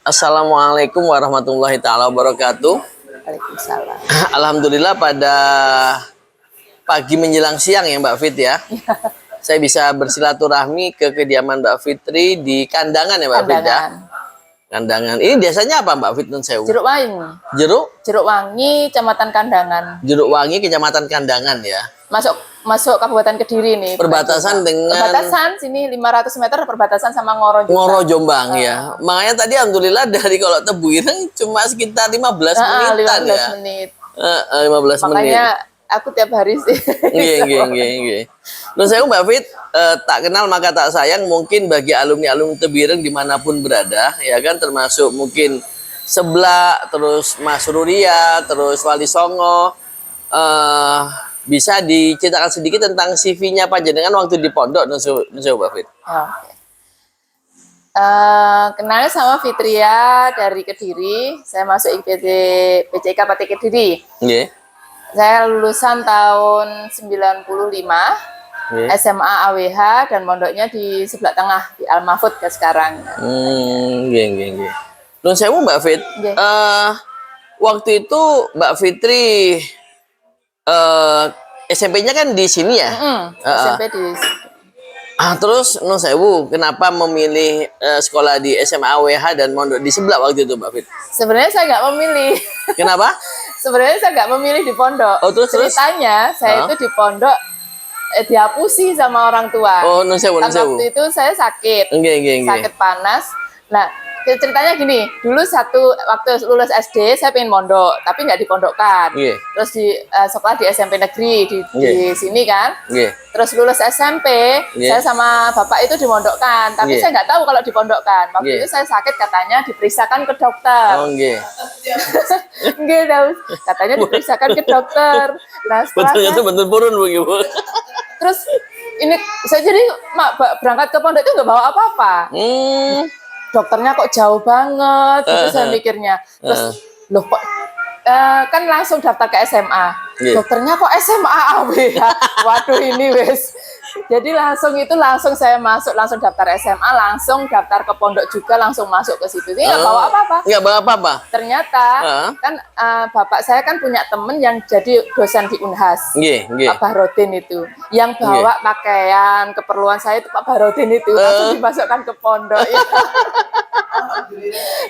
Assalamualaikum warahmatullahi taala wabarakatuh. Waalaikumsalam. Alhamdulillah pada pagi menjelang siang ya Mbak Fit ya. Saya bisa bersilaturahmi ke kediaman Mbak Fitri di Kandangan ya Mbak Fit ya. Kandangan. Ini biasanya apa Mbak Fit Nun Sewu? Jeruk Wangi. Jeruk Wangi, Kecamatan Kandangan. Jeruk Wangi, Kecamatan Kandangan ya. Masuk Kabupaten Kediri nih. Perbatasan dengan sini 500 meter perbatasan sama Ngoro Jombang. Ngoro Jombang ya. Makanya tadi alhamdulillah dari kalau Tebu Ireng cuma sekitar 15 menitan 15 ya. menit. 15 menit. Makanya aku tiap hari sih. Nggih. Nun Sewu Mbak Fit, tak kenal maka tak sayang mungkin bagi alumni-alumni Tebu Ireng dimanapun berada ya kan, termasuk mungkin Seblak, terus Mas Ruria, terus Wali Songo, bisa diceritakan sedikit tentang CV-nya Panjenengan waktu di pondok Nun Sewu Mbak Fit. Kenalnya sama Fitria dari Kediri. Saya masuk IPT PCK Pati Kediri. Nggih. Saya lulusan tahun 95, SMA AWH dan mondoknya di sebelah tengah di Al Mahfud ke sekarang. Nggih. Nun Sewu Mbak Fit, waktu itu Mbak Fitri SMP-nya kan di sini ya? SMP di terus Nun Sewu, kenapa memilih sekolah di SMA AWH dan mondok di sebelah waktu itu Mbak Fit? Sebenarnya saya nggak memilih. Kenapa? Sebenarnya saya nggak memilih di pondok. Ceritanya saya itu di pondok dihapusi sama orang tua. Nun Sewu. Waktu itu saya sakit. Sakit panas. Nah, ceritanya gini, dulu waktu lulus SD saya pengen mondok, tapi nggak dipondokkan. Terus di sekolah di SMP negeri di sini kan. Terus lulus SMP, saya sama bapak itu dimondokkan, tapi saya nggak tahu kalau dipondokkan. Waktu itu saya sakit, katanya diperiksakan ke dokter. Katanya diperiksakan ke dokter. Nah, betul purun Bu. Terus ini saya jadi berangkat ke pondok itu nggak bawa apa-apa. Dokternya kok jauh banget, itu saya mikirnya. Terus loh kok kan langsung daftar ke SMA. Dokternya kok SMA AWH. Waduh ini wes. Jadi langsung saya langsung daftar SMA, langsung daftar ke pondok juga, langsung masuk ke situ. Ini nggak bawa apa-apa. Nggak bawa apa-apa. Ternyata kan bapak saya kan punya temen yang jadi dosen di Unhas. Pak Bahrudin itu. Yang bawa pakaian, keperluan saya itu Pak Bahrudin itu. Langsung dimasukkan ke pondok.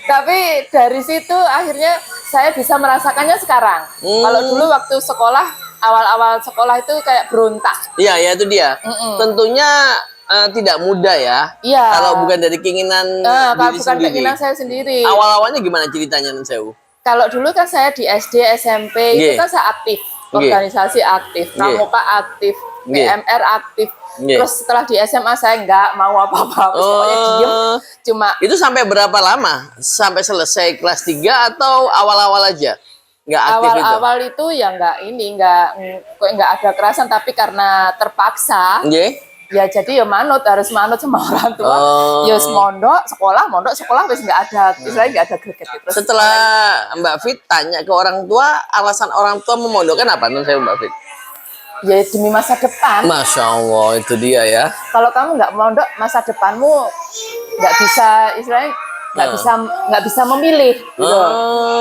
Tapi dari situ akhirnya saya bisa merasakannya sekarang. Kalau dulu waktu sekolah, awal-awal sekolah itu kayak berontak. Iya, itu dia. Tentunya tidak mudah ya. Iya. Kalau bukan dari keinginan diri bukan sendiri. keinginan saya sendiri. Awal-awalnya gimana ceritanya Nun Sewu? Kalau dulu kan saya di SD, SMP itu kan saya aktif, organisasi aktif, pramuka aktif, PMR aktif. Terus setelah di SMA saya nggak mau apa-apa, pokoknya diem. Cuma itu sampai berapa lama? Sampai selesai kelas 3 atau awal-awal aja? Awal-awal itu ya nggak ada kerasan, tapi karena terpaksa. Ya jadi ya harus manut sama orang tua. Ya mondok sekolah wis nggak ada, istilahnya nggak ada greget. Terus setelah Mbak Fit tanya ke orang tua, alasan orang tua memondokkan apa Nun Sewu Mbak Fit? Ya demi masa depan. Masya Allah, itu dia ya. Kalau kamu nggak mondok, masa depanmu nggak bisa, istilahnya nggak bisa memilih gitu.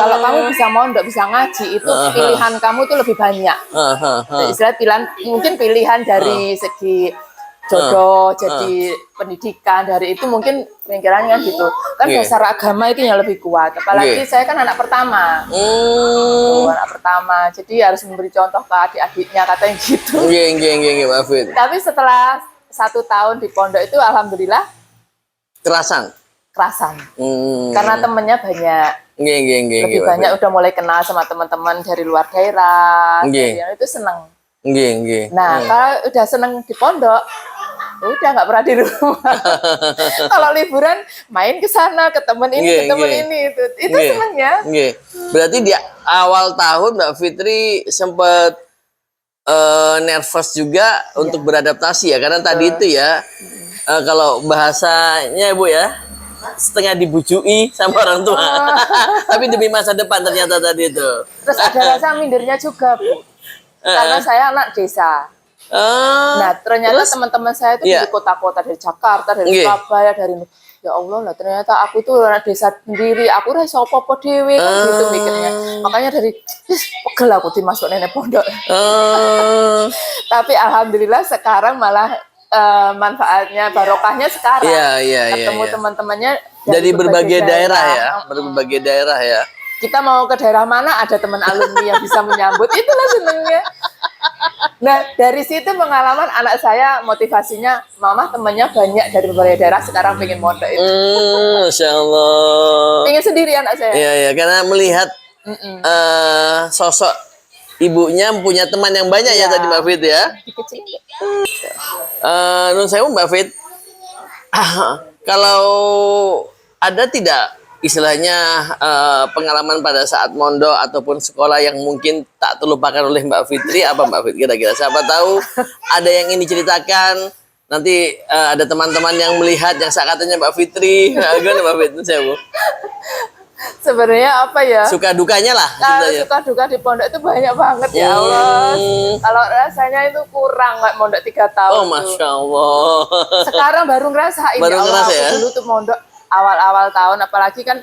Kalau kamu bisa mondok, bisa ngaji, itu pilihan kamu tuh lebih banyak. Istilah mungkin pilihan dari segi jodoh, jadi pendidikan, dari itu mungkin pemikirannya gitu. Kan dasar agama itu yang lebih kuat. Apalagi saya kan anak pertama. Anak pertama, jadi harus memberi contoh ke adik-adiknya, katanya gitu. Mbak Fit. Tapi setelah 1 tahun di pondok itu alhamdulillah kerasan. Karena temennya banyak. Lebih banyak, udah mulai kenal sama teman-teman dari luar daerah. Itu seneng. Nah, kalau udah seneng di pondok, udah nggak pernah di rumah. Kalau liburan main ke sana, ke temen ini, ke temen ini, itu senengnya. Berarti di awal tahun Mbak Fitri sempat nervous juga untuk beradaptasi ya, karena tadi itu ya kalau bahasanya Bu ya, setengah dibujui sama orang tua. Tapi demi masa depan ternyata tadi itu. Terus ada rasa mindernya juga Bu, karena saya anak desa. Nah ternyata teman-teman saya itu dari kota-kota, dari Jakarta, dari Surabaya, dari ya Allah lah ternyata aku tuh orang desa sendiri, aku ora iso apa-apa dhewe kan gitu mikirnya. Makanya dari pegel aku dimasuk nenek pondok. Tapi alhamdulillah sekarang malah manfaatnya barokahnya sekarang. Iya. Ketemu teman-temannya Dari berbagai daerah ya, berbagai daerah ya. Kita mau ke daerah mana ada teman alumni yang bisa menyambut, itulah senengnya. Nah dari situ pengalaman anak saya motivasinya, mama temannya banyak dari berbagai daerah sekarang pengen mondok itu. Masya Allah. Pengen sendiri anak saya. Iya karena melihat sosok ibunya punya teman yang banyak ya tadi Mbak Fit ya. Nun sewu Mbak Fit, kalau ada tidak istilahnya pengalaman pada saat mondok ataupun sekolah yang mungkin tak terlupakan oleh Mbak Fitri, apa Mbak Fit kira-kira? Siapa tahu ada yang ingin diceritakan, nanti ada teman-teman yang melihat yang katanya Mbak Fitri. Gimana Mbak Fit? Sebenarnya apa ya? Suka dukanya lah. Suka duka di pondok itu banyak banget ya Allah. Kalau rasanya itu kurang nggak mondok 3 tahun. Oh Masya Allah. Sekarang baru ngerasain. Baru ngerasa ya? Dulu tuh mondok awal-awal tahun, apalagi kan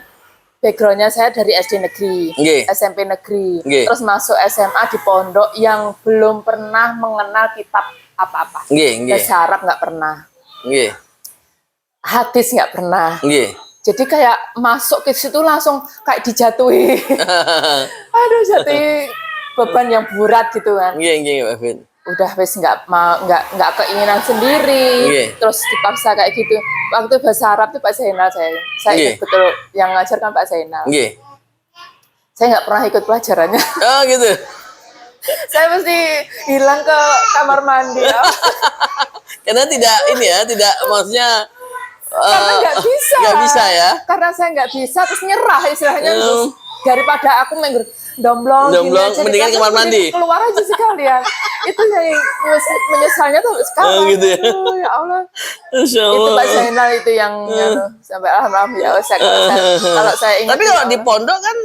backgroundnya saya dari SD negeri, SMP negeri, terus masuk SMA di pondok yang belum pernah mengenal kitab apa-apa. Bahasa Arab nggak pernah. Hadis nggak pernah. Jadi kayak masuk ke situ langsung kayak dijatuhi. Aduh, jatuhi beban yang berat gitu kan. Mbak Fit. Udah wes nggak keinginan sendiri, terus dipaksa kayak gitu. Waktu bahasa Arab tuh Pak Zainal saya ingat betul yang ngajarkan Pak Zainal. Saya nggak pernah ikut pelajarannya. Oh gitu. Saya mesti hilang ke kamar mandi. Karena tidak maksudnya karena nggak bisa. Nggak bisa ya? Karena saya nggak bisa, terus nyerah istilahnya. Terus daripada aku domblong mendingan kamar mandi. Keluar aja sekalian. Itu yang menyesalnya tuh sekarang. gitu ya? Ya Allah. Masya Allah. Itu Pak Zainal itu yang sampai alhamdulillah kalau saya ingat. Tapi kalau di pondok kan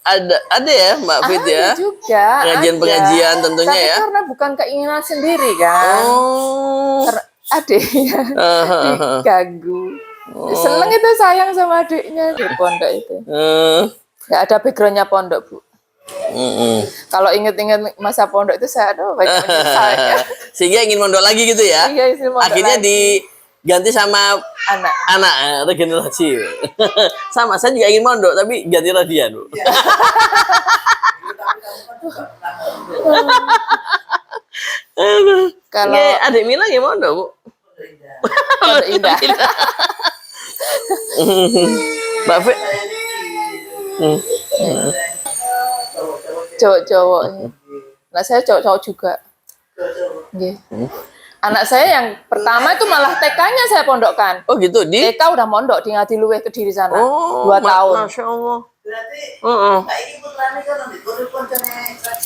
ada ya Mbak Fit ya? Juga. Pengajian-pengajian tentunya tapi ya? karena bukan keinginan sendiri kan. Adiknya diganggu. Seneng itu sayang sama adiknya di pondok itu. Gak ada backgroundnya pondok Bu. Kalau inget-inget masa pondok itu saya banyak menyesal. Sehingga ingin mondok lagi gitu ya? Iya, akhirnya lagi diganti sama anak regenerasi. Sama saya juga ingin mondok tapi ganti Radian Bu. Kalau adik Mila ya mondok Bu. Pondok Indah. Mbak Fit. Cowok-cowok. Nah saya cowok-cowok juga. Anak saya yang pertama itu malah TK-nya saya pondokkan. Oh gitu, di TK udah mondok di Ngadiluweh Kediri sana. 2 tahun. Masya Allah.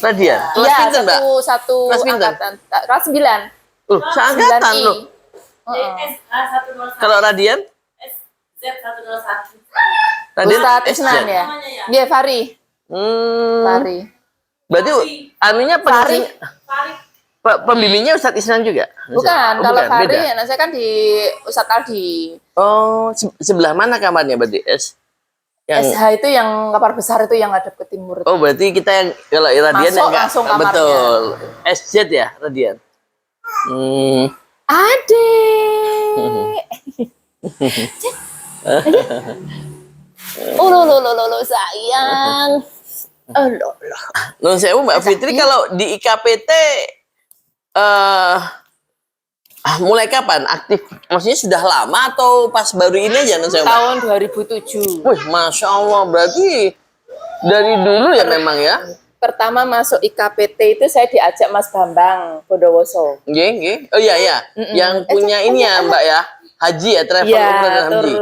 Radian. Iya, satu angkatan. Kelas 9. Seangkatan loh. Kalau Radian? Radian Ustadz Isnan ya? Iya, Fari. Fari. Berarti anunya pembimbingnya Ustadz Isnan juga? Bukan, kalau Fari anak saya kan di Ustadz Aldi. Oh, sebelah mana kamarnya berarti? SH itu yang kamar besar itu yang ngadep ke timur. Oh, berarti kita yang kalau Radian masuk langsung kamarnya. Betul. SZ ya, Radian. Adik. Lo sayang. Nun sewu Mbak Fitri, kalau di IKPT mulai kapan aktif? Maksudnya sudah lama atau pas baru ini aja Nun sewu? Tahun 2007. Wih, Masya Allah, berarti dari dulu ya memang ya? Pertama masuk IKPT itu saya diajak Mas Bambang Bondowoso. Nggih. Oh iya. Yang punya ini ya Mbak ya? Haji ya, travel dan haji.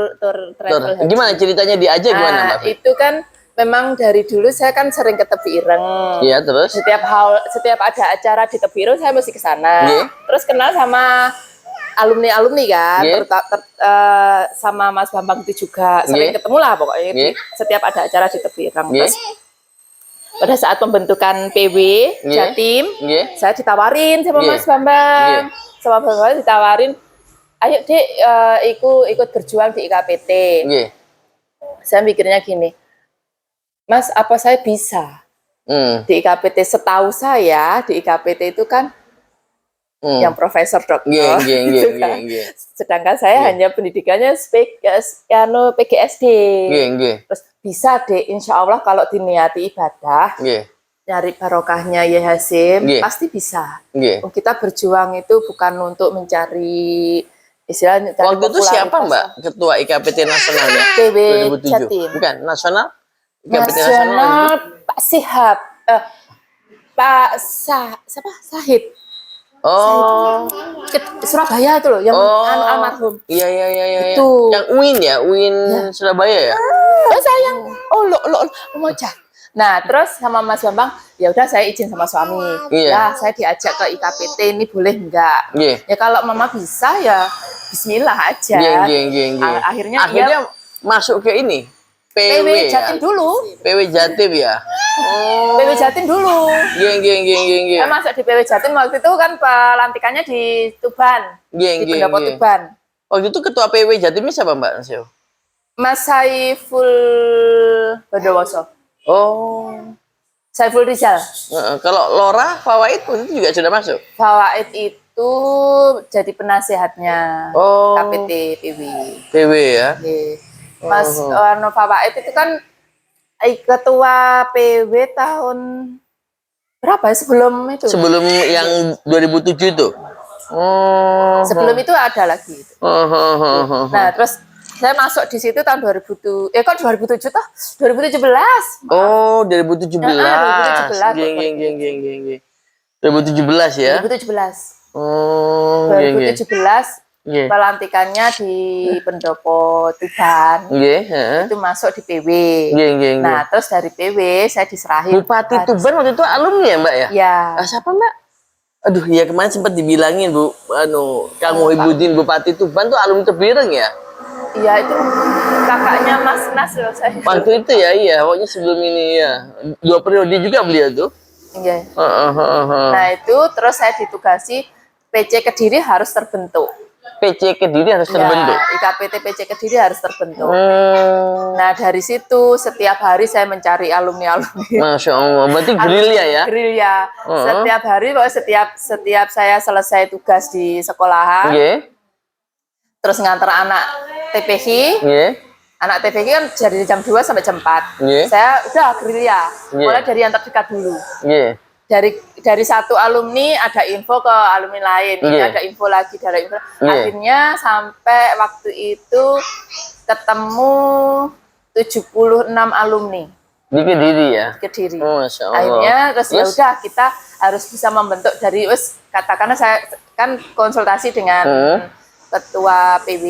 Travel haji. Gimana ceritanya diajak gimana Mbak? Itu kan memang dari dulu saya kan sering ke Tepi Ireng. Iya, terus? Setiap ada acara di Tepi Ireng saya mesti ke sana. Terus kenal sama alumni kan, sama Mas Bambang itu juga sering ketemu lah pokoknya. Setiap ada acara di Tepi Ireng. Terus pada saat pembentukan PW Jatim, saya ditawarin sama Mas Bambang. Sama Bambang ditawarin, ayo Dek, ikut berjuang di IKPT. Nggih. Saya mikirnya gini, Mas, apa saya bisa di IKPT? Setahu saya di IKPT itu kan yang profesor dokter, gitu kan. Sedangkan saya hanya pendidikannya PGSD. Terus bisa deh, insya Allah kalau diniati ibadah, nyari barokahnya ya Hasim, pasti bisa. Kita berjuang itu bukan untuk mencari istilahnya. Waktu itu siapa Mbak ketua IKPT nasionalnya? PW 2007. Jatim. Bukan nasional? IKPT nasional Pak Sihab, Pak siapa? Sahid. Oh, Surabaya itu loh, yang almarhum. Iya. Itu. Yang UIN ya, UIN Surabaya ya. Sayang. Lo Moja. Nah, terus sama Mas Bambang, ya udah saya izin sama suami. Ya, saya diajak ke IKPT, ini boleh enggak? Ya kalau Mama bisa ya Bismillah aja. Akhirnya masuk ke ini. PW Jatim dulu. PW Jatim ya. PW Jatim dulu. Saya masuk di PW Jatim waktu itu kan pelantikannya di Tuban. Di Pendopo Tuban. Waktu itu ketua PW Jatimnya siapa Mbak Nasio? Mas Saiful Bondowoso. Oh. Saiful Rizal. Kalau Lora Fawaid itu juga sudah masuk. Fawaid itu jadi penasehatnya KPT PW. PW ya. Mas Nova Fawaid itu kan ketua PW tahun berapa ya sebelum itu? Sebelum yang 2007 itu. Sebelum itu ada lagi. Nah, terus saya masuk di situ tahun 2007. Kok 2007 toh? 2017. Oh, 2017. 2017 ya. 2017. 2017. Pelantikannya di Pendopo Tuban. Itu masuk di PW. Nah, terus dari PW saya diserahin. Bupati Tuban waktu itu alumni ya, Mbak ya? Ya. Siapa, Mbak? Aduh, ya kemarin sempat dibilangin, Bu, Kang Muhyiddin Bupati Tuban tuh alumni Tebireng ya? Iya, itu kakaknya Mas Nas loh saya. Waktu itu ya, iya, pokoknya sebelum ini ya. 2 periode juga beliau tuh. Iya. Nah, itu terus saya ditugasi PC Kediri harus terbentuk. PC Kediri harus terbentuk. IKPT PC Kediri harus terbentuk. Nah, dari situ setiap hari saya mencari alumni-alumni. Masya Allah, berarti gerilya ya? Gerilya. Setiap hari, pokoknya setiap saya selesai tugas di sekolahan, terus nganter anak TPK. Anak TPK kan dari jam 2 sampai jam 4. Saya udah gerilya. Mulai dari yang terdekat dulu. Dari satu alumni ada info ke alumni lain, ini ada info lagi dari info. Akhirnya sampai waktu itu ketemu 76 alumni di Kediri ya. Kediri. Masya Allah. Akhirnya terus ya udah kita harus bisa membentuk dari katakanlah saya kan konsultasi dengan ketua PW.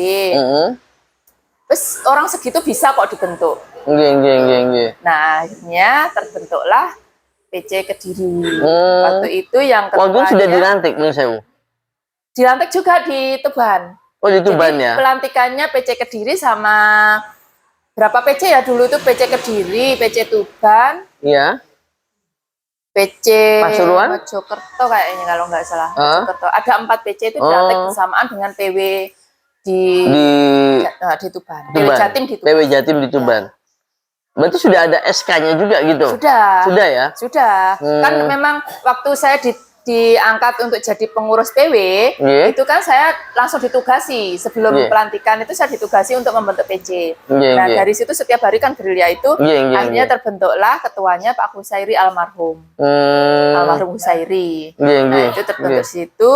Terus orang segitu bisa kok dibentuk. Nah, akhirnya terbentuklah PC Kediri. Waktu itu yang ketuanya. Waktu itu sudah dilantik, Bung Sewu? Dilantik juga di Tuban. Oh, di Tuban ya? Pelantikannya PC Kediri sama berapa PC ya dulu itu PC Kediri, PC Tuban. Iya. PC Pasuruan? Mojokerto kayaknya kalau nggak salah. Mojokerto. Ada 4 PC itu dilantik bersamaan dengan PW di Tuban. PW Jatim di Tuban. PW Jatim di Tuban. Berarti sudah ada SK-nya juga gitu? Sudah. Sudah ya? Sudah. Kan memang waktu saya diangkat untuk jadi pengurus PW, itu kan saya langsung ditugasi. Sebelum pelantikan itu saya ditugasi untuk membentuk PC. Nah, dari situ setiap hari kan gerilya itu, akhirnya terbentuklah ketuanya Pak Husairi almarhum. Almarhum Husairi. Nah, itu terbentuk situ.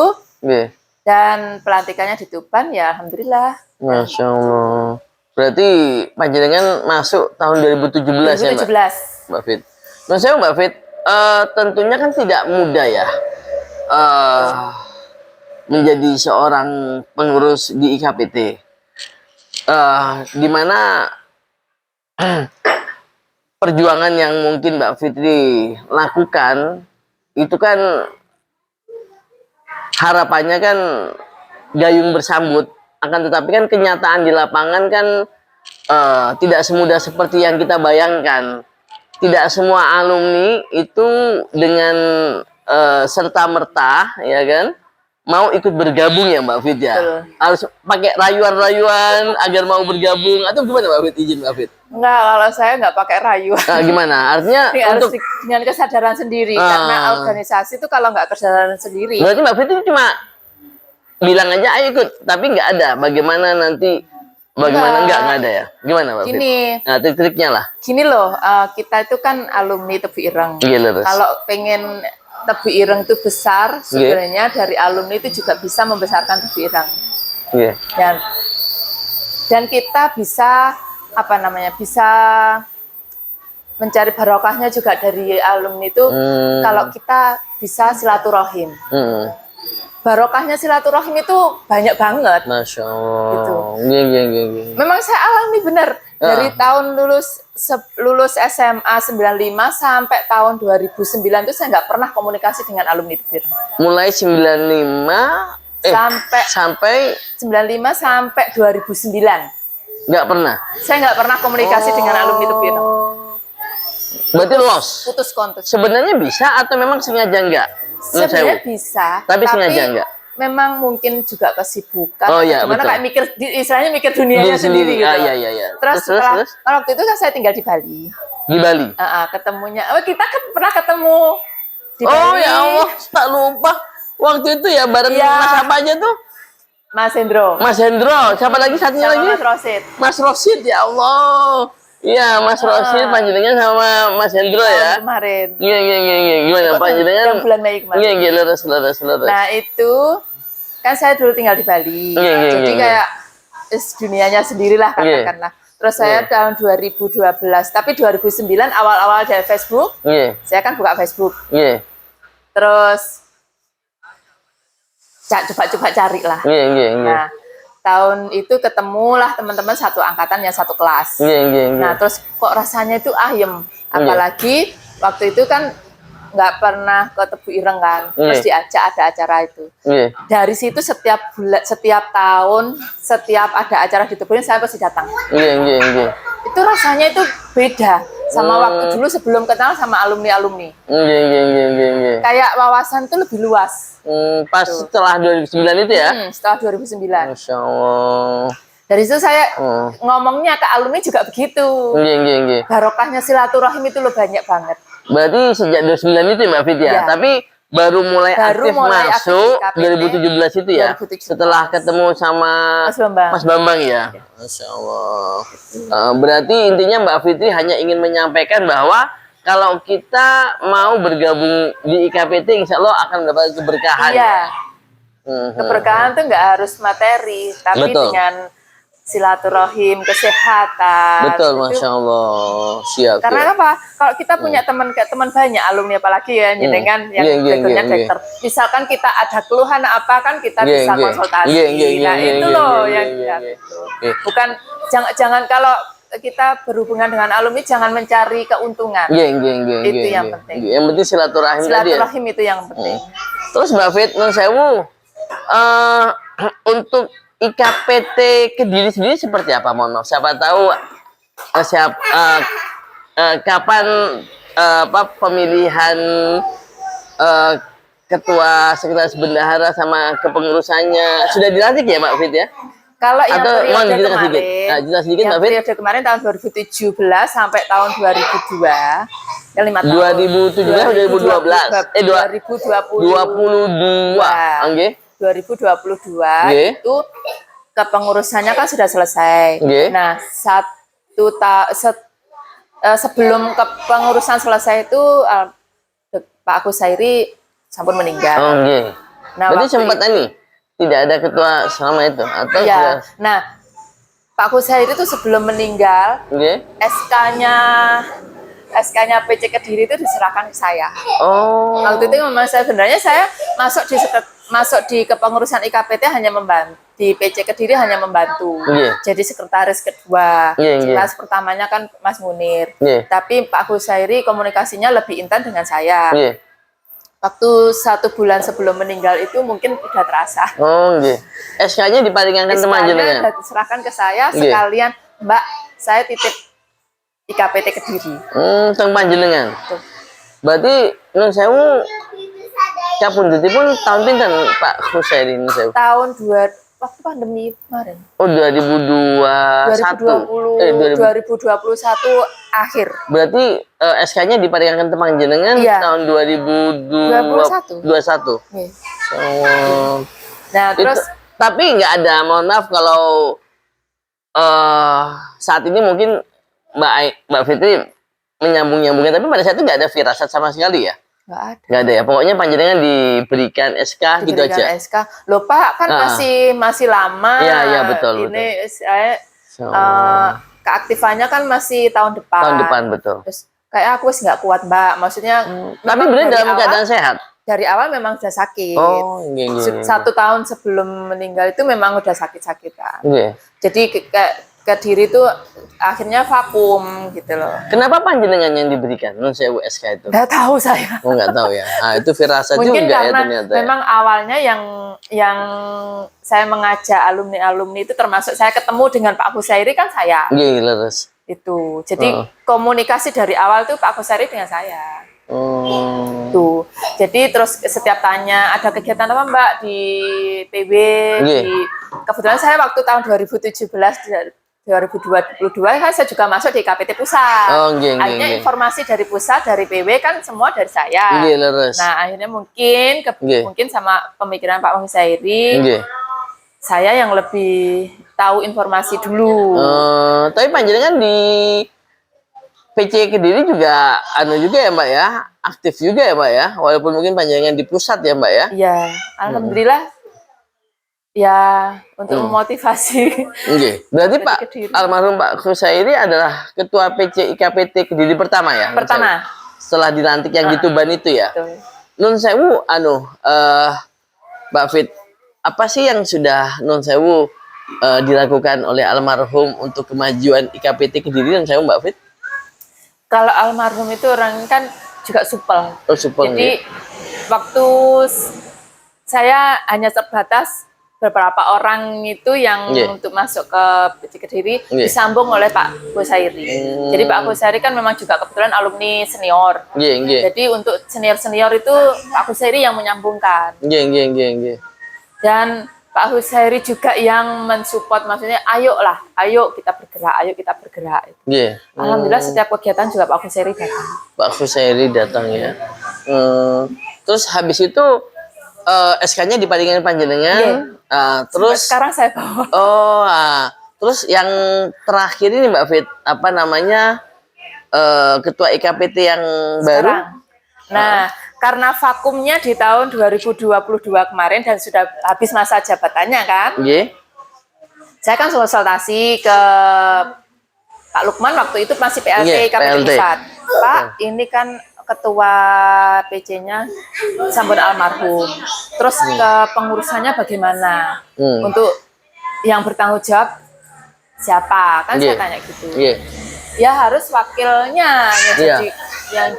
Dan pelantikannya di Tuban, ya Alhamdulillah. Masya Allah. Berarti panjenengan masuk tahun 2017 ya, Mbak Fit? Maksudnya Mbak Fit, tentunya kan tidak mudah ya menjadi seorang pengurus di IKPT. Di mana perjuangan yang mungkin Mbak Fitri lakukan itu kan harapannya kan gayung bersambut. Akan tetapi kan kenyataan di lapangan kan tidak semudah seperti yang kita bayangkan. Tidak semua alumni itu dengan serta-merta ya kan mau ikut bergabung ya Mbak Fit ya. Betul. Harus pakai rayuan-rayuan agar mau bergabung atau gimana Mbak Fit? Izin Mbak Fit. Enggak, kalau saya nggak pakai rayuan. Nah, gimana? Artinya Ini harus untuk dengan kesadaran sendiri. Karena organisasi itu kalau nggak kesadaran sendiri. berarti Mbak Fit itu cuma bilang aja ayo ikut, tapi nggak ada bagaimana nanti nggak ada ya. Gimana Mbak Fit? Gini, Nah, trik-triknya lah. gini loh, kita itu kan alumni Tebu Ireng. Iya, lurus. Kalau pengen Tebu Ireng itu besar, sebenarnya dari alumni itu juga bisa membesarkan Tebu Ireng. Iya. Dan kita bisa bisa mencari barokahnya juga dari alumni itu kalau kita bisa silaturahim. Barokahnya silaturahim itu banyak banget. Masya Allah. Gitu. Iya. Memang saya alami benar dari tahun lulus SMA 95 sampai tahun 2009 itu saya nggak pernah komunikasi dengan alumni Tebu Ireng. Mulai 95 sampai 95 sampai 2009. nggak pernah. Saya nggak pernah komunikasi dengan alumni Tebu Ireng. Berarti lost. Putus kontak. Sebenarnya bisa atau memang sengaja enggak? Sebenarnya bisa, tapi sengaja enggak. Memang mungkin juga kesibukan. Oh iya, gimana betul. kayak istilahnya mikir dunianya sendiri gitu. Iya. Terus waktu itu kan saya tinggal di Bali. Di Bali. Ketemunya, kita kan pernah ketemu di Bali. Oh ya Allah, tak lupa. Waktu itu ya bareng Mas apa aja tuh? Mas Hendro. Mas Hendro, siapa lagi satunya lagi? Mas Rosid. Mas Rosid, ya Allah. Iya, Mas Rosid panjenengan sama Mas Hendro ya. Kemarin. Iya. Gimana panjenengan? Yang bulan Mei kemarin. Iya, lurus. Nah, itu kan saya dulu tinggal di Bali. Jadi kayak dunianya sendirilah katakanlah. Terus saya tahun 2012, tapi 2009 awal-awal dari Facebook. Saya kan buka Facebook. Terus coba cari lah. Nah, tahun itu ketemulah teman-teman satu angkatan yang satu kelas. Nah, terus kok rasanya itu ayem. Apalagi waktu itu kan nggak pernah ke Tebu Ireng kan. Terus diajak ada acara itu. Dari situ setiap tahun, setiap ada acara di Tebu Ireng saya pasti datang. Itu rasanya itu beda sama waktu dulu sebelum kenal sama alumni-alumni. Kayak wawasan itu lebih luas. Pas setelah 2009 itu ya? Setelah 2009. Masya Allah. Dari situ saya ngomongnya ke alumni juga begitu. Barokahnya silaturahim itu loh banyak banget. Berarti sejak 2009 itu Mbak Fit ya? Tapi baru mulai aktif masuk 2017 itu ya? 2017. Setelah ketemu sama Mas Bambang ya? Masya Allah. Berarti intinya Mbak Fitri hanya ingin menyampaikan bahwa kalau kita mau bergabung di IKPT, insya Allah akan mendapat keberkahan. Iya. Keberkahan itu nggak harus materi, tapi dengan silaturahim, kesehatan. Betul, Masya Allah. Siap. Karena apa? Kalau kita punya teman banyak, alumni apalagi ya, jenengan yang backgroundnya dokter. Misalkan kita ada keluhan apa kan kita bisa konsultasi. Nah itu loh yang bukan jangan kalau kita berhubungan dengan alumni jangan mencari keuntungan. Itu yang penting. Yang penting silaturahim tadi ya. Silaturahim itu yang penting. Terus Mbak Fit, nun sewu, untuk IKPT Kediri sendiri seperti apa? Mohon maaf, siapa tahu kapan pemilihan ketua sekretaris bendahara sama kepengurusannya sudah dilantik ya Mbak Fit ya? Kalau yang periode kemarin, yang periode kemarin tahun 2017 sampai tahun 2002, ya 5 tahun. 2017 2022. 2022 itu kepengurusannya kan sudah selesai. Nah, sebelum kepengurusan selesai itu Pak Agus Sairi sampun meninggal. Nah, berarti sempat ini tidak ada ketua selama itu atau ya. Nah, Pak Agus Sairi itu sebelum meninggal, SK-nya PC Kediri itu diserahkan ke saya. Waktu itu memang sebenarnya saya masuk di kepengurusan IKPT hanya membantu, di PC Kediri hanya membantu. Jadi sekretaris kedua. Kelas pertamanya kan Mas Munir. Tapi Pak Agus Sairi komunikasinya lebih intens dengan saya. Waktu 1 bulan sebelum meninggal itu mungkin udah terasa. SK-nya dipalingankan teman jenengan. SK-nya diserahkan ke saya sekalian, Mbak, saya titip IKPT Kediri. Teng panjenengan. Berarti nun sewu Capundutipun tahun pinten Pak Husairi ini saya. Tahun waktu pandemi kemarin. Oh 2021. 2021 akhir. Berarti SK-nya diparingaken teng panjenengan Iya. tahun 2021. Iya. Oh. Nah, terus Tapi nggak ada, mohon maaf kalau saat ini mungkin Mbak Fitri menyambung-nyambungnya, tapi pada saat itu nggak ada firasat sama sekali ya? nggak ada. Nggak ada ya, pokoknya panjenengan diberikan SK gitu Diberikan aja. SK. Loh Pak, kan masih lama. Iya, iya, betul, Ini saya keaktifannya kan masih tahun depan. Tahun depan, betul. Terus kayak aku nggak kuat Mbak, maksudnya. Tapi benar dalam keadaan sehat. Dari awal memang sudah sakit. Oh, iya. 1 tahun sebelum meninggal itu memang udah sakit-sakit kan. Iya. Jadi ke diri itu akhirnya vakum gitu loh. Kenapa panjenengan yang diberikan Nun Sewu SK itu? Nggak tahu saya. Oh, nggak tahu ya. Nah, itu firasat Mungkin juga ya karena ternyata. memang awalnya yang saya mengajak alumni itu termasuk saya ketemu dengan Pak Husairi kan saya. Iya, leres. Itu. Jadi komunikasi dari awal tuh Pak Husairi dengan saya. Oh. Tuh. Jadi terus setiap tanya ada kegiatan apa Mbak di PB kebetulan saya waktu tahun 2017 2022 kan saya juga masuk di KPT Pusat. Akhirnya informasi dari pusat, dari PW kan semua dari saya. Nah, akhirnya mungkin sama pemikiran Pak Husairi, saya yang lebih tahu informasi dulu. Tapi panjenengan di PC Kediri juga juga ya Mbak ya, aktif juga ya Mbak ya, walaupun mungkin panjenengan di pusat ya Mbak ya. Iya, alhamdulillah. Ya, untuk memotivasi. Berarti Pak almarhum Pak Husairi adalah ketua PC IKPT Kediri pertama ya? Pertama. Setelah dilantik yang di Tuban itu ya? Betul. Nun Sewu, Mbak Fit, apa sih yang sudah Nun Sewu dilakukan oleh almarhum untuk kemajuan IKPT Kediri Nun Sewu Mbak Fit? Kalau almarhum itu orang kan juga supel. Oh, supel. Jadi waktu saya hanya terbatas beberapa orang itu yang untuk masuk ke PC Kediri disambung oleh Pak Husairi. Jadi Pak Husairi kan memang juga kebetulan alumni senior. Jadi untuk senior itu Pak Husairi yang menyambungkan. Dan Pak Husairi juga yang mensupport, maksudnya ayo kita bergerak. Alhamdulillah setiap kegiatan juga Pak Husairi datang. Pak Husairi datang ya. Terus habis itu SK-nya diparingin panjenengan. Terus sekarang saya bawa. Terus yang terakhir ini Mbak Fit, apa namanya, ketua IKPT yang baru? Nah, karena vakumnya di tahun 2022 kemarin dan sudah habis masa jabatannya kan, saya kan konsultasi ke Pak Lukman waktu itu masih PLT IKPT Pusat. Pak, ini kan ketua PC-nya sambut almarhum. Terus ke pengurusannya bagaimana? Untuk yang bertanggung jawab siapa? Kan saya tanya gitu. Ya harus wakilnya jadi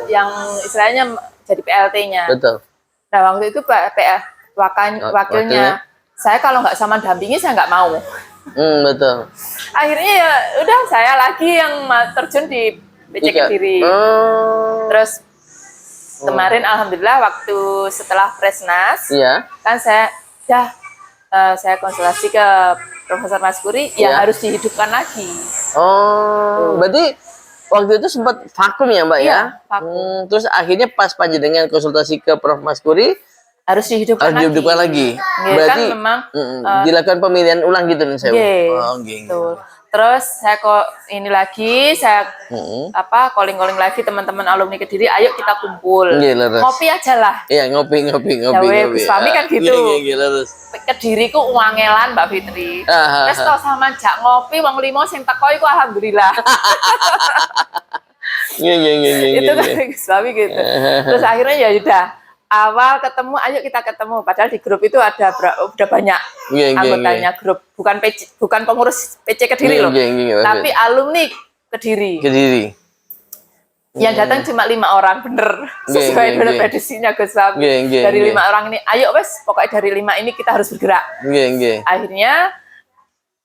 yang istilahnya jadi PLT-nya. Betul. Nah, waktu itu wakilnya saya kalau nggak sama dampingi saya nggak mau. Betul. Akhirnya ya udah saya lagi yang terjun di PC Kediri. Terus kemarin alhamdulillah waktu setelah Presnas, kan saya konsultasi ke Profesor Maskuri, ya harus dihidupkan lagi. Berarti waktu itu sempat vakum ya Mbak ya? Vakum. Terus akhirnya pas panjenengan konsultasi ke Prof Maskuri, harus dihidupkan lagi. Berarti kan memang dilakukan pemilihan ulang gitu nih saya. Terus saya saya calling lagi teman-teman alumni Kediri, ayo kita kumpul. Ngopi aja lah. Iya, ngopi. Suami kan gitu. Kediri ku uangelan Mbak Fitri. Terus kalau sama jak ngopi wong limo sing teko iku alhamdulillah. Itu kan suami gitu. Terus akhirnya ya udah awal ketemu, ayo kita ketemu. Padahal di grup itu ada udah banyak anggotanya grup, bukan pengurus PC Kediri loh, tapi alumni Kediri. Yang datang cuma 5 orang, bener sesuai dengan prediksinya Gus Fahmi. Dari 5 orang ini, ayo wes, pokoknya dari 5 ini kita harus bergerak. Akhirnya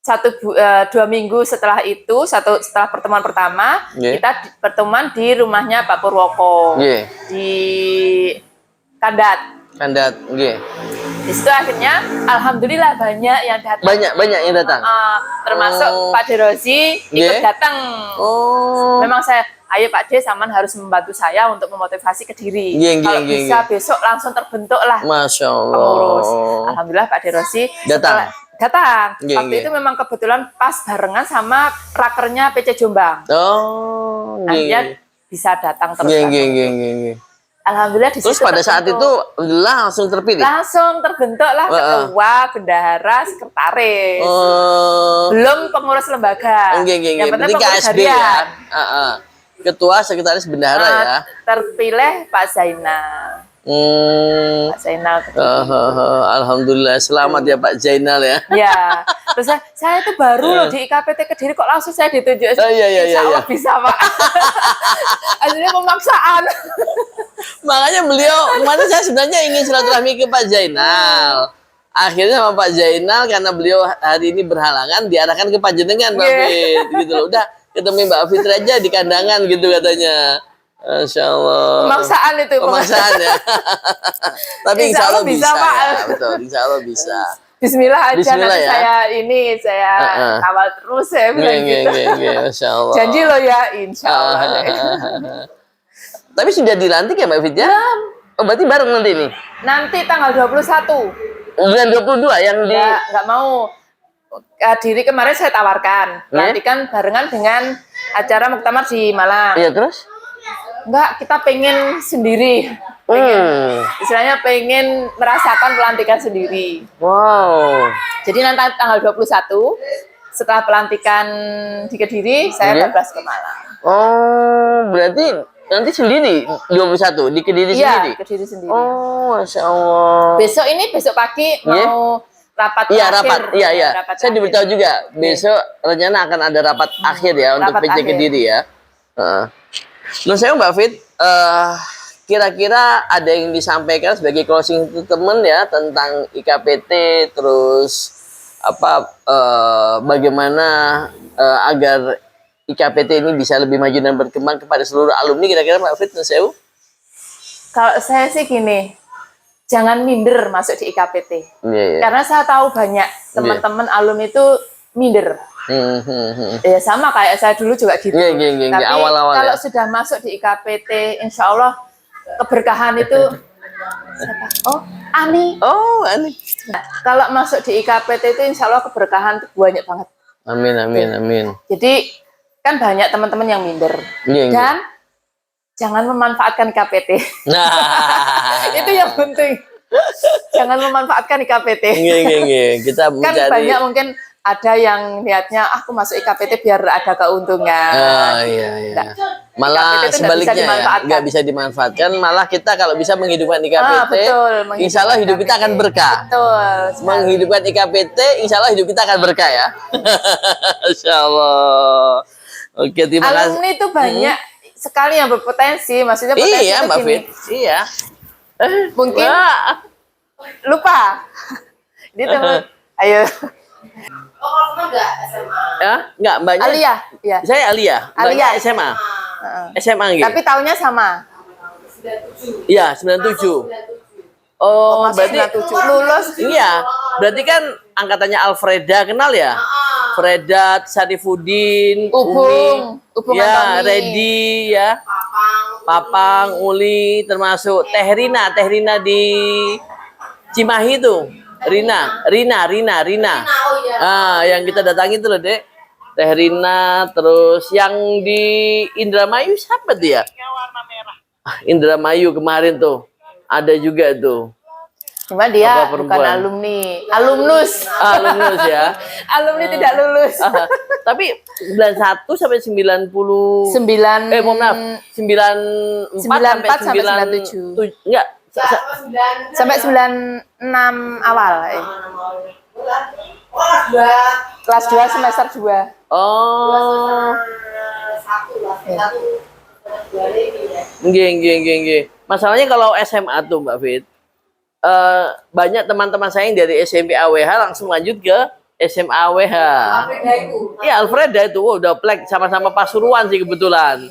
2 minggu setelah itu, setelah pertemuan pertama, kita pertemuan di rumahnya Pak Purwoko di Kandat. Kandat, nggih. Di situ akhirnya alhamdulillah banyak yang datang. Banyak yang datang. Termasuk Pak De Rosi ikut Nggih. datang. Oh. Memang saya, ayo Pak De, Saman harus membantu saya untuk memotivasi Kediri. Nggih, nggih, Kalau nggih, bisa nggih. besok langsung terbentuk lah Masya Allah. pengurus. Alhamdulillah Pak De Rosi Datang. datang. Nggih, Waktu nggih. itu memang kebetulan pas barengan sama rakernya PC Jombang. Oh, Akhirnya nggih. bisa datang terus. Nggih, nggih, datang. nggih, nggih, nggih. Alhamdulillah di Terus situ pada saat terbentuk. itu alhamdulillah langsung terpilih. Langsung terbentuk lah ketua, bendahara, sekretaris. Oh. Belum pengurus lembaga. Nggih, nggih, nggih. Yang penting Berarti pengurus KSB ya. harian. Heeh. Ketua sekretaris bendahara Nah, ya. terpilih Pak Zainal. Pak Zainal. Alhamdulillah selamat ya Pak Zainal ya. Ya, terus saya itu baru loh di IKPT Kediri, kok langsung saya ditunjuk. Oh, iya, Insya Allah iya. bisa Pak. Akhirnya pemaksaan. Makanya beliau kemarin saya sebenarnya ingin silaturahmi ke Pak Zainal. Akhirnya sama Pak Zainal karena beliau hari ini berhalangan diarahkan ke Panjenengan Mbak Fit gitu loh. Udah ketemu Mbak Fitri aja di kandangan gitu katanya. Masya Allah. Pemaksaan itu. Pemaksaan ya. Tapi insya Allah bisa, Pak. ya. Betul, insya Allah bisa. Bismillah aja, Bismillah nanti ya. saya kawal terus ya bilang gitu. Masya Allah. Janji lo ya, insya Allah. Tapi sudah dilantik ya Mbak Fit ya? Oh berarti bareng nanti nih? Nanti tanggal 21. Bulan 22 yang di... Ya, nggak mau. Diri kemarin saya tawarkan. Pelantikan barengan dengan acara muktamar di Malang. Iya terus? Enggak, kita pengen sendiri. Istilahnya pengen merasakan pelantikan sendiri. Wow. Jadi nanti tanggal 21 setelah pelantikan di Kediri, saya 14 ke Malang. Oh, berarti nanti sendiri 21 di Kediri sendiri? Iya, Kediri sendiri. Oh, Masya Allah. Besok pagi mau rapat Iya, terakhir. rapat. Iya. Rapat Saya diberitahu juga. Besok rencana akan ada rapat akhir ya untuk Rapat PJ akhir. Kediri ya. Loh saya Mbak Fit, kira-kira ada yang disampaikan sebagai closing statement ya tentang IKPT, terus apa bagaimana agar IKPT ini bisa lebih maju dan berkembang kepada seluruh alumni, kira-kira Mbak Fit, Sewu? Kalau saya sih gini, jangan minder masuk di IKPT. Iya. Karena saya tahu banyak teman-teman alumni itu minder. Ya sama kayak saya dulu juga gitu. Iya, Tapi awal-awal kalau ya. sudah masuk di IKPT, insya Allah keberkahan itu siapa? Oh, Ani. Oh, Ani. Nah, kalau masuk di IKPT itu insya Allah keberkahan itu banyak banget. Amin. Jadi kan banyak teman-teman yang minder. Iya. Dan jangan memanfaatkan IKPT. Nah. Itu yang penting. Jangan memanfaatkan IKPT. Iya. Kita Kan mencari. banyak mungkin ada yang niatnya aku masuk IKPT biar ada keuntungan. Iya. Nggak. Malah IKPT itu nggak bisa sebaliknya ya, dimanfaatkan. nggak bisa dimanfaatkan. Malah kita kalau bisa menghidupkan IKPT, Betul, insya Allah hidup kita akan berkah. Betul. sekali. Menghidupkan IKPT, insya Allah hidup kita akan berkah ya. Insya Allah. Oke, terima kasih. Alumni itu banyak sekali yang berpotensi. Maksudnya potensi Iya, itu Mbak gini, Fit. Iya. mungkin Wah. lupa. Jadi teman, ayo. Ya, enggak, Mbaknya. Alia, ya. Saya Alia. Mbaknya Alia. SMA. Heeh. SMA gitu. Tapi tahunnya sama. Iya, 97. Oh, Masuk berarti 97. Lulus. iya. Berarti kan angkatannya Alfreda, kenal ya? Freda, Sarifudin, Ubung ya, Antoni. Redi, ya, Papang, Uli, termasuk Teh Rina di Cimahi tuh, Rina. Ah, yang kita datangi tuh loh, Dek. Teh Rina, terus yang di Indramayu siapa dia? Indramayu kemarin tuh, ada juga tuh. Cuma dia Apa, bukan perempuan? alumnus. Alumnus ya. Alumni tidak lulus. Tapi 91 sampai 90 mohon maaf 94 sampai 97. enggak Sampai 96 awal. Kelas 2 semester 2. oh nggih. Masalahnya kalau SMA tuh Mbak Fit, banyak teman-teman saya yang dari SMP AWH langsung lanjut ke SMA AWH. Iya, Alfreda itu udah plek sama-sama Pasuruan sih kebetulan.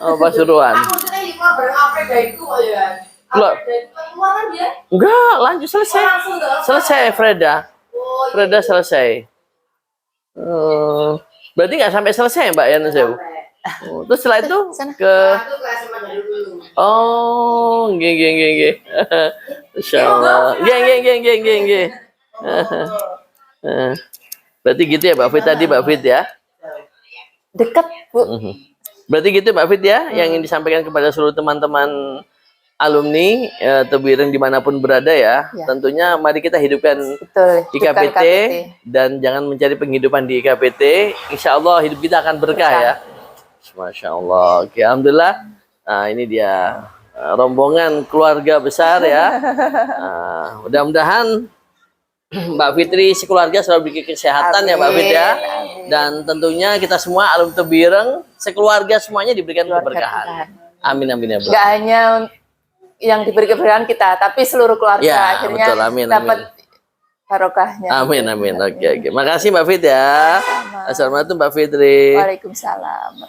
Oh, Pasuruan. Keluar. Enggak, lanjut selesai. Selesai, Freda. Freda selesai. Berarti nggak sampai selesai, Mbak ya, Nusewu? Terus setelah itu ke oh, nggih. Insyaallah. Nggih. Berarti gitu ya, Mbak Fit tadi, Mbak Fit ya. Dekat, Bu. Berarti gitu Mbak Fit ya, yang ingin disampaikan kepada seluruh teman-teman alumni Tebuireng dimanapun berada ya. Ya. Tentunya mari kita hidupkan Betul. IKPT dan jangan mencari penghidupan di IKPT. Insya Allah hidup kita akan berkah ya. Masya Allah. Oke, alhamdulillah. Nah, ini dia rombongan keluarga besar ya. Mudah-mudahan Mbak Fitri sekeluarga selalu diberi kesehatan ya Mbak Fit ya. Dan tentunya kita semua alumni Tebuireng sekeluarga semuanya diberikan keberkahan. Amin ya. Enggak hanya yang diberi keberkahan kita, tapi seluruh keluarga Ya, akhirnya betul. Amin. dapat barokahnya. Amin. Oke. Makasih Mbak Fit ya. Assalamualaikum Mbak Fitri. Waalaikumsalam.